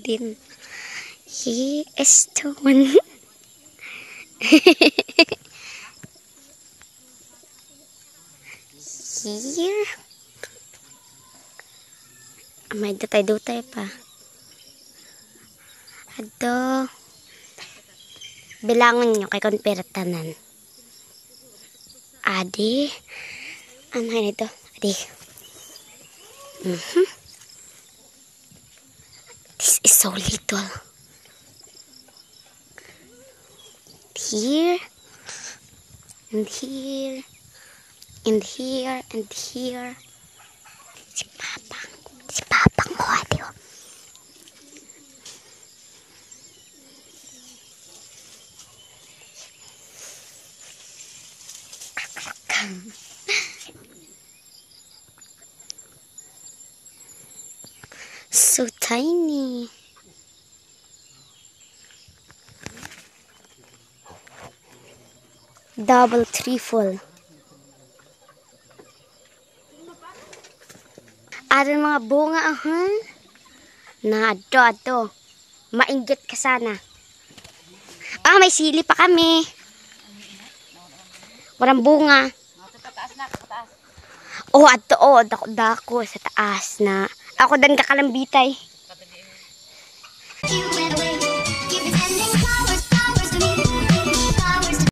din. He is the one. Here. May dutay-dutay pa. Ado. Bilangon nyo kay konperatanan. Adi. Ano yun ito? Adi. This is so little. Here. And here. And here. And here. Si Papang. Si Papang ko, adi. So tiny. Double, triple. Aron mga bunga ahon. Na ato. Mainggit ka sana. May sili pa kami. Walang bunga. Ato, dako sa taas na. Ako dan kakalambitay.